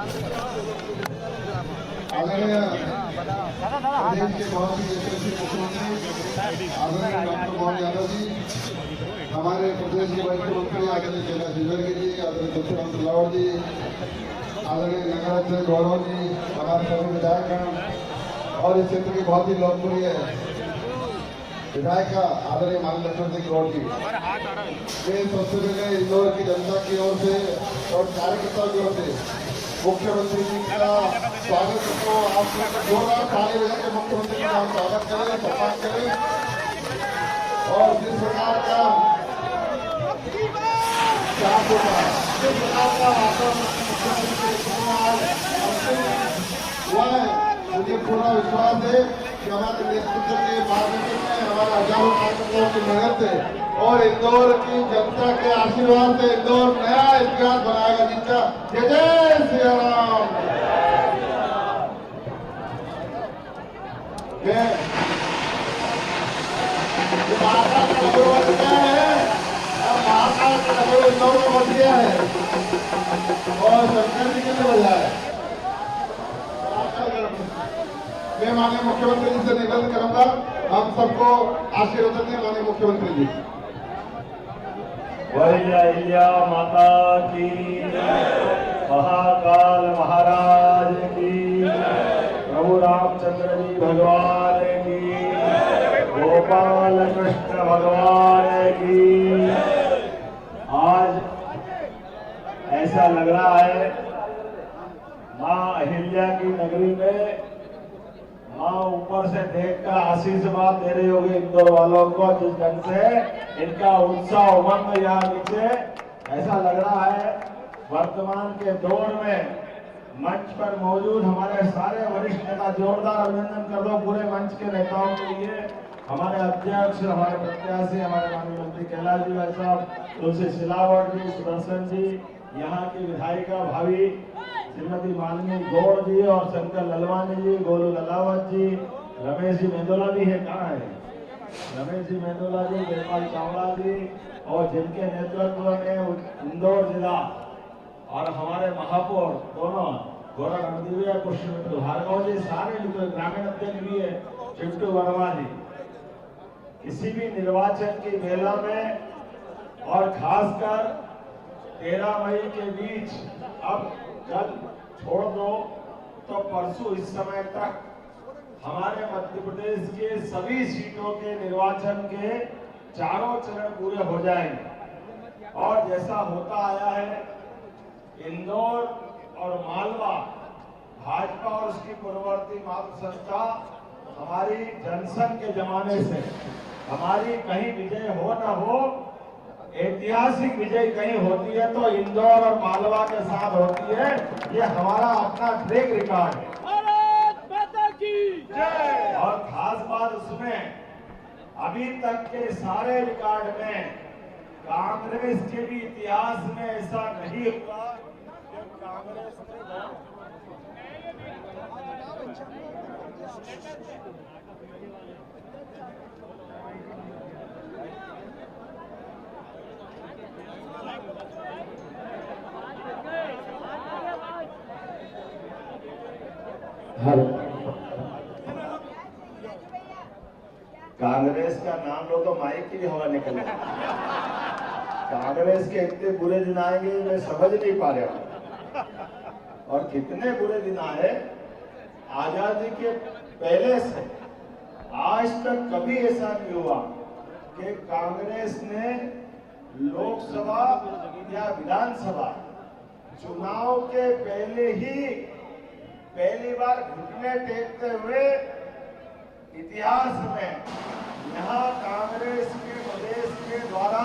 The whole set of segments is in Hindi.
आदरणीय प्रदेश के बहुत ही यशस्वी मुख्यमंत्री आदरणीय डॉक्टर मोहन यादव जी, हमारे प्रदेश के वरिष्ठ मंत्री आदरणीय कैलाश विजयवर्गीय जी, आदरणीय तुलसीराम सिलावट जी, आदरणीय नगराध्यक्ष गौरव जी, हमारे सभी विधायक और इस क्षेत्र के बहुत ही लोकप्रिय विधायक आदरणीय माननीय लक्ष्मण सिंह गौड़ जी, मैं सबसे पहले इंदौर की जनता की ओर से और कार्यकर्ताओं की ओर से मुख्यमंत्री जी का स्वागत को आप जोरदार ताली बजा के मुख्यमंत्री जी का स्वागत करें, सम्मान करें। और जिस प्रकार का मुझे पूरा विश्वास है कि हमारे नेतृत्व के मार्गदर्शन में हमारे हजारों कार्यकर्ताओं की मेहनत है और इंदौर की जनता के आशीर्वाद से इंदौर नया इतिहास बनाएगा जिसका जय जय श्री राम। महाकाल का नगर बन गया है, अब महाकाल का नगर इंदौर में बन गया है और शंकर जी के लिए बजा है। मैं माननीय मुख्यमंत्री जी से निवेदन करूंगा, हम सबको आशीर्वाद दें। माननीय मुख्यमंत्री जी। वैल्या माता की, महाकाल महाराज की, प्रभु रामचंद्र जी भगवान की, गोपाल कृष्ण भगवान की। आज ऐसा लग रहा है माँ अहिल्या की नगरी में माँ ऊपर से देखकर आशीर्वाद दे रही होगी इंदौर वालों को, जिस ढंग से इनका उत्साह उमंग यहाँ नीचे ऐसा लग रहा है। वर्तमान के दौर में मंच पर मौजूद हमारे सारे वरिष्ठ नेता, जोरदार अभिनंदन कर दो पूरे मंच के नेताओं के लिए। हमारे अध्यक्ष, हमारे प्रत्याशी, हमारे माननीय मंत्री कैलाश जी भाई साहब, तुलसी सिलावट जी, सुदर्शन जी, यहाँ की विधायिका भाभी श्रीमती माननीय गौड़ जी और शंकर ललवानी जी, गोलू ललावत जी, रमेश जी मेंदोला भी है, कहाँ है रमेश जी मेंदोला जी, गोपाल चावड़ा जी, और जिनके नेतृत्व में इंदौर जिला और हमारे महापौर दोनों गौरव रणदीविया, पुष्पमित्र भार्गव जी, सारे ग्रामीण अध्यक्ष भी है चिंटू वर्मा जी। किसी भी निर्वाचन की मेला में और खासकर 13 मई के बीच अब कल छोड़ दो तो परसों इस समय तक हमारे मध्य प्रदेश के सभी सीटों के निर्वाचन के चारों चरण पूरे हो जाएंगे। और जैसा होता आया है इंदौर और मालवा भाजपा और उसकी पूर्ववर्ती मातृ संस्था हमारी जनसंघ के जमाने से हमारी कहीं विजय हो न हो, ऐतिहासिक विजय कहीं होती है तो इंदौर और मालवा के साथ होती है। ये हमारा अपना ट्रैक रिकॉर्ड है। भारत माता की जय। और खास बात उसमें अभी तक के सारे रिकॉर्ड में कांग्रेस के भी इतिहास में ऐसा नहीं हुआ कि कांग्रेस कांग्रेस का नाम लो तो माइक की भी हवा निकल जाए। कांग्रेस के इतने बुरे दिन आएंगे मैं समझ नहीं पा रहा हूं। और कितने बुरे दिन आए, आजादी के पहले से आज तक कभी ऐसा नहीं हुआ कि कांग्रेस ने लोकसभा या विधानसभा चुनाव के पहले ही पहली बार घुटने टेकते हुए इतिहास में यहाँ कांग्रेस के प्रदेश के द्वारा,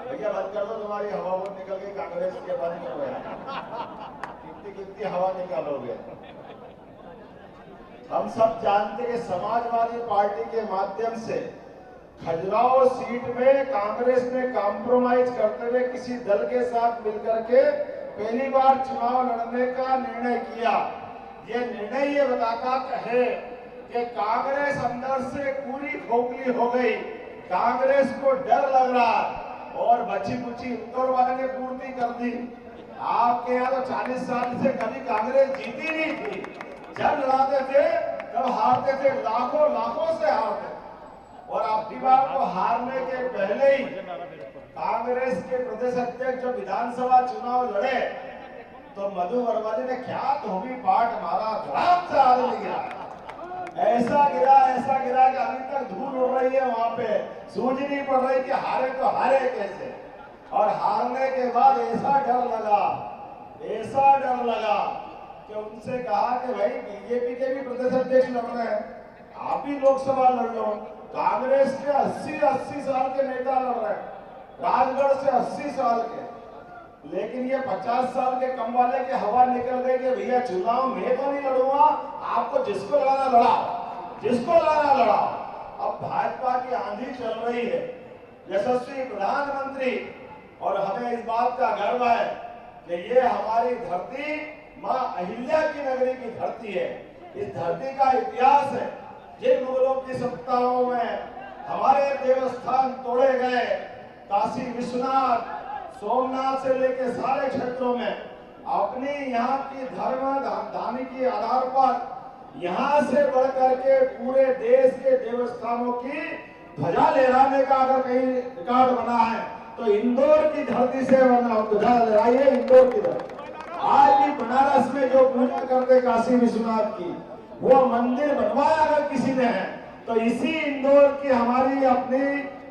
भैया बंद कर दो तुम्हारी हवा बहुत निकल गई, कांग्रेस के बंद हो गया, कितनी हवा निकालोगे। हम सब जानते हैं समाजवादी पार्टी के माध्यम से खजुराहो सीट में कांग्रेस ने कॉम्प्रोमाइज करते हुए किसी दल के साथ मिलकर के पहली बार चुनाव लड़ने का निर्णय किया। ये निर्णय ये बताता है कि कांग्रेस अंदर से पूरी खोखली हो गई, कांग्रेस को डर लग रहा और बची कुची इंदौर वाले ने पूर्ति कर दी। आपके यहाँ तो 40 साल से कभी कांग्रेस जीती नहीं थी। जब लड़ाते थे तब हारते थे, लाखों लाखों से हारते थे। और अब की बार को हारने के पहले ही कांग्रेस के प्रदेश अध्यक्ष जो विधानसभा चुनाव लड़े तो मधु वर्मा जी ने क्या धोबी पाठ मारा, धड़ाम से आदमी गिरा, ऐसा गिरा कि अभी तक धूल उड़ रही है वहां पे, सूझ नहीं पड़ रही कि हारे तो हारे कैसे। और हारने के बाद ऐसा डर लगा कि उनसे कहा कि भाई बीजेपी के भी प्रदेश अध्यक्ष लड़ रहे हैं, आप भी लोकसभा लड़ लो। कांग्रेस के 80 साल के नेता लड़ रहे हैं, राजगढ़ से 80 साल के, लेकिन ये 50 साल के कम वाले की हवा निकल गई कि भैया चुनाव में तो नहीं लड़ूंगा, आपको जिसको लड़ाना लड़ाओ। अब भाजपा की आंधी चल रही है, यशस्वी प्रधानमंत्री, और हमें इस बात का गर्व है कि ये हमारी धरती मां अहिल्या की नगरी की धरती है। इस धरती का इतिहास है। जिन मुगलों की सत्ताओं में हमारे देवस्थान तोड़े गए, काशी विश्वनाथ, सोमनाथ से लेकर सारे क्षेत्रों में अपनी यहाँ की धार्मिक के आधार पर यहाँ से बढ़कर के पूरे देश के देवस्थानों की ध्वजा लहराने का अगर कहीं रिकॉर्ड बना है तो इंदौर की धरती से ध्वजा लहराइए। इंदौर की धरती आज भी बनारस में जो पूजा करते काशी विश्वनाथ की, वो मंदिर बनवाया अगर किसी ने है तो इसी इंदौर की हमारी अपनी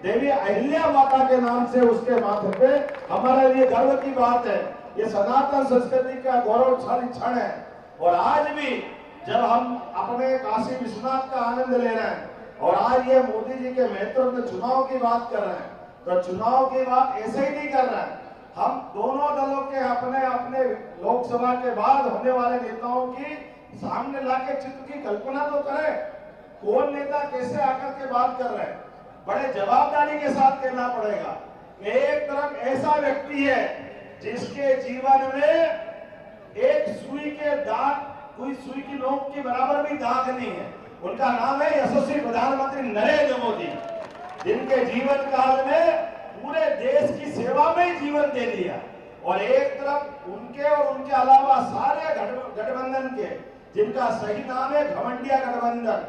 देवी अहिल्या माता के नाम से उसके माथे पे हमारे लिए गर्व की बात है। ये सनातन संस्कृति का गौरवशाली क्षण है। और आज भी जब हम अपने काशी विश्वनाथ का आनंद ले रहे हैं और आज ये मोदी जी के नेतृत्व में चुनाव की बात कर रहे हैं, तो चुनाव की बात ऐसे ही नहीं कर रहे हैं। हम दोनों दलों के अपने लोकसभा के बाद होने वाले नेताओं की सामने लाके चित्र की कल्पना तो करें। कौन नेता कैसे आकर के बात कर रहे हैं, बड़े जवाबदारी के साथ कहना पड़ेगा। एक तरफ ऐसा व्यक्ति है जिसके जीवन में एक सुई के दाग, कोई सुई की नोक के बराबर भी दाग नहीं है। उनका नाम है यशस्वी प्रधानमंत्री नरेंद्र मोदी, जिनके जीवन काल में पूरे देश की सेवा में ही जीवन दे दिया। और एक तरफ उनके और उनके अलावा सारे गठबंधन के, जिनका सही नाम है घमंडिया गठबंधन।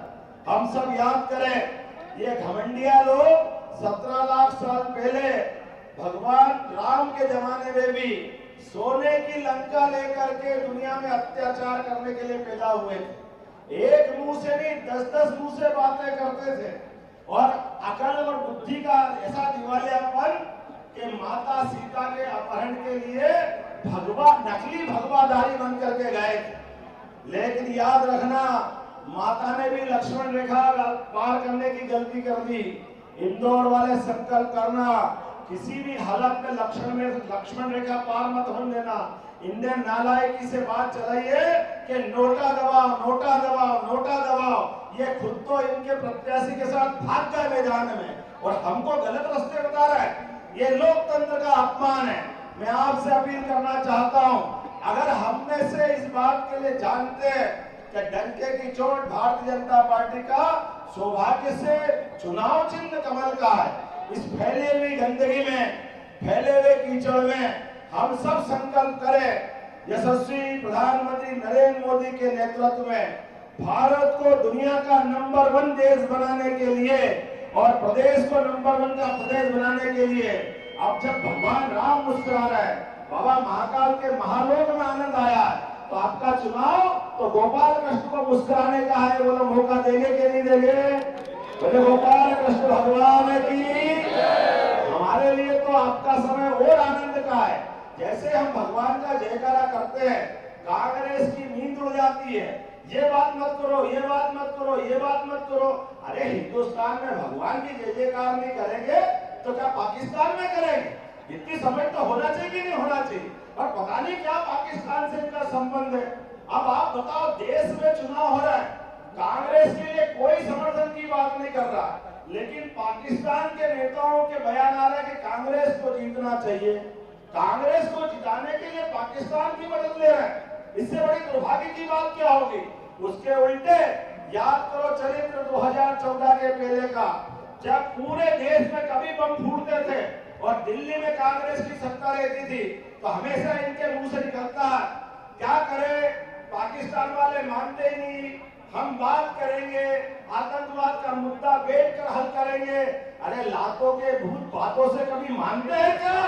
हम सब याद करें, ये घमंडिया लोग 17 लाख साल पहले भगवान राम के जमाने में भी सोने की लंका लेकर के दुनिया में अत्याचार करने के लिए पैदा हुए थे। एक मुंह से नहीं 10-10 मुंह से बातें करते थे और अकल और बुद्धि का ऐसा दिवालियापन कि माता सीता के अपहरण के लिए नकली भगवाधारी बन करके गए थे। लेकिन याद रखना, माता ने भी लक्ष्मण रेखा पार करने की गलती कर दी। इंदौर वाले संकल्प करना, किसी भी हालत में लक्ष्मण रेखा पार मत होने देना। इंडियन नालायकी से बात चलाइए कि नोटा दबाओ। ये खुद तो इनके प्रत्याशी के साथ भाग गए मैदान में और हमको गलत रास्ते बता रहा है। ये लोकतंत्र का अपमान है। मैं आपसे अपील करना चाहता हूं, अगर हम में से इस बात के लिए जानते हैं कि डंके की चोट भारतीय जनता पार्टी का सौभाग्य से चुनाव चिन्ह कमल का है, इस फैले हुई गंदगी में, फैले हुए कीचड़ में हम सब संकल्प करें, यशस्वी प्रधानमंत्री नरेंद्र मोदी के नेतृत्व में भारत को दुनिया का नंबर 1 देश बनाने के लिए और प्रदेश को नंबर 1 का प्रदेश बनाने के लिए। अब जब भगवान राम मुस्कुरा रहे हैं, बाबा महाकाल के महालोक में आनंद आया है, तो आपका चुनाव तो गोपाल कृष्ण को मुस्कुराने का है। वो लोग मौका देंगे कि नहीं देंगे? बोले गोपाल कृष्ण भगवान की। हमारे लिए तो आपका समय और आनंद का है। जैसे हम भगवान का जयकारा करते हैं, कांग्रेस की नींद उड़ जाती है, ये बात मत करो, ये बात मत करो, ये बात मत करो। अरे हिंदुस्तान में भगवान की जय जयकार नहीं करेंगे तो क्या पाकिस्तान में करेंगे? इतनी समझ तो होना चाहिए कि नहीं होना चाहिए। और पता नहीं क्या पाकिस्तान से इनका संबंध है। अब आप बताओ, देश में चुनाव हो रहा है, कांग्रेस के लिए कोई समर्थन की बात नहीं कर रहा, लेकिन पाकिस्तान के नेताओं के बयान आ रहे हैं कि कांग्रेस को जीतना चाहिए। कांग्रेस को जिताने के लिए पाकिस्तान की मदद ले रहे हैं। इससे बड़ी दुर्भाग्य की बात क्या होगी? उसके उल्टे याद करो चरित्र 2014 के पहले का, जब पूरे देश में कभी बम फूटते थे और दिल्ली में कांग्रेस की सत्ता रहती थी, तो हमेशा इनके मुंह से निकलता है क्या करे, पाकिस्तान वाले मानते ही नहीं, हम बात करेंगे, आतंकवाद का मुद्दा बैठकर हल करेंगे। अरे लातों के भूत बातों से कभी मानते हैं क्या?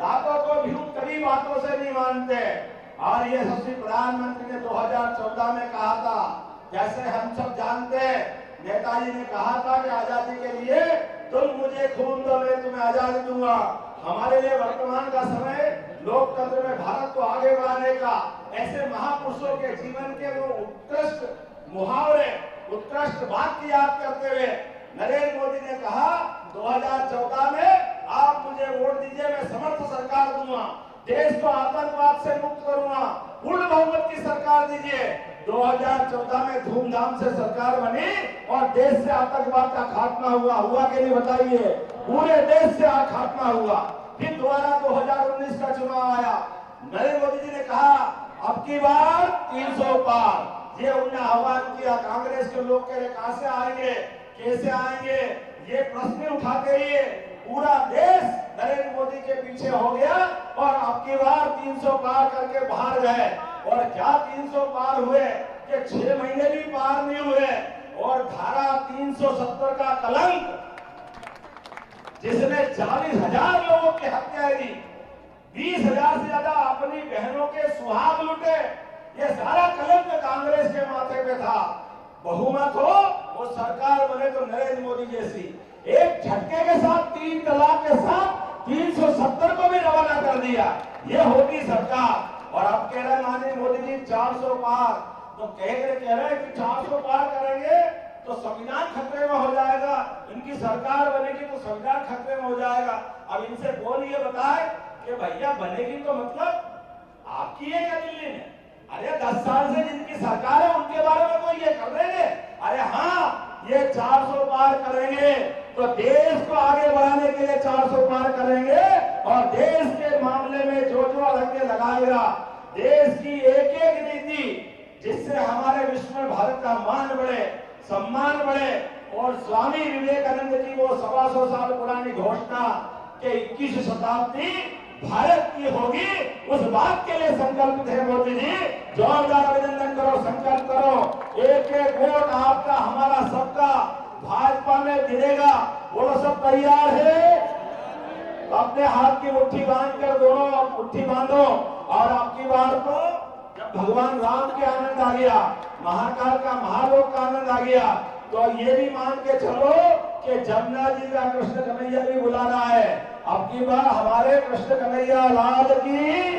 लातों को भूत कभी बातों से नहीं मानते। और ये सबसे प्रधानमंत्री ने 2014 में कहा था, जैसे हम सब जानते हैं, नेताजी ने कहा था कि आजादी के लिए तुम मुझे खून दो, मैं तुम्हें आजादी दूंगा। हमारे लिए वर्तमान का समय लोकतंत्र में भारत को आगे बढ़ाने का, ऐसे महापुरुषों के जीवन के वो उत्कृष्ट मुहावरे, उत्कृष्ट वाक्य याद करते हुए नरेंद्र मोदी ने कहा 2014 में आप मुझे वोट दीजिए, मैं समर्थ सरकार दूंगा, देश को आतंकवाद से मुक्त करूंगा, पूर्ण बहुमत की सरकार दीजिए। 2014 में धूमधाम से सरकार बनी और देश से आतंकवाद का खात्मा हुआ कि नहीं बताइए? पूरे देश से खात्मा हुआ। फिर दोबारा 2019 का चुनाव आया, नरेंद्र मोदी जी ने कहा अब की बार 300 पार। ये उन्होंने आह्वान किया, कांग्रेस के लोग कह रहे कहां से आएंगे, कैसे आएंगे, ये प्रश्न उठाते ही पूरा देश नरेंद्र मोदी के पीछे हो गया और अब की बार 300 पार करके बाहर गए। और क्या 300 पार हुए कि 6 महीने भी पार नहीं हुए और धारा 370 का कलंक, जिसने 40,000 लोगों की हत्या की, 20,000 से ज्यादा अपनी बहनों के सुहाग लुटे, ये सारा कलंक कांग्रेस के माथे पे था। बहुमत हो, वो सरकार बने तो नरेंद्र मोदी जैसी, एक झटके के साथ 3 तलाक के साथ 370 को भी रवाना कर दिया, ये होगी सरकार। और अब कह रहे माननीय मोदी जी 400 पार, तो कह रहे कि 400 पार करेंगे तो संविधान खतरे में हो जाएगा, इनकी सरकार बनेगी तो संविधान खतरे में हो जाएगा। अब इनसे कौन ये बताए कि भैया बनेगी तो मतलब आपकी है क्या दिल्ली में? अरे 10 साल से जिनकी सरकार है उनके बारे में कोई ये कर देंगे? अरे हाँ, ये 400 पार करेंगे तो देश को आगे बढ़ाने के लिए 400 पार करेंगे और देश के मामले में जो रंगे लगाएगा, देश की एक एक नीति जिससे हमारे विश्व में भारत का मान बढ़े, सम्मान बढ़े। और स्वामी विवेकानंद की वो 125 साल पुरानी घोषणा कि 21वीं शताब्दी भारत की होगी, उस बात के लिए संकल्पित है मोदी जी। जोरदार अभिनंदन करो, संकल्प करो, एक एक वोट आपका हमारा सबका भाजपा में गिरेगा। वो सब तैयार है? तो अपने हाथ की मुट्ठी बांधकर दोनों मुट्ठी बांधो। और आपकी बार को जब भगवान राम के आनंद आ गया, महाकाल का महालोक का आनंद आ गया, तो ये भी मान के चलो कि जमुना जी का कृष्ण कन्हैया भी बुला रहा है। अब की बार हमारे कृष्ण कन्हैया लाल की,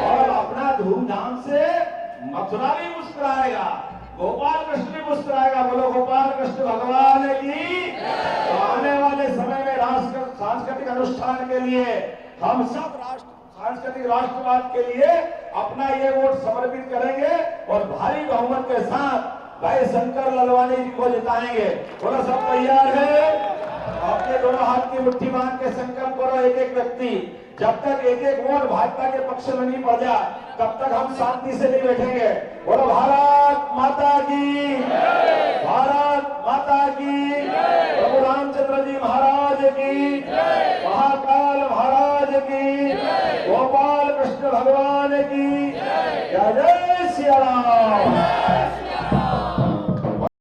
और अपना धूमधाम से मथुरा भी मुस्कुराएगा, गोपाल कृष्ण भी मुस्कुराएगा। बोलो गोपाल कृष्ण भगवान की। तो आने वाले समय में सांस्कृतिक अनुष्ठान के लिए हम सब सांस्कृतिक राष्ट्रवाद के लिए अपना ये वोट समर्पित करेंगे और भारी बहुमत के साथ भाई शंकर ललवानी जी को जिताएंगे। बोलो सब तैयार है? अपने दोनों हाथ की मुट्ठी बांध के संकल्प करो, एक एक व्यक्ति। जब तक एक एक वोट भाजपा के पक्ष में नहीं पड़ जाए तब तक हम शांति से नहीं बैठेंगे। बोलो भारत माता की, भारत माता की।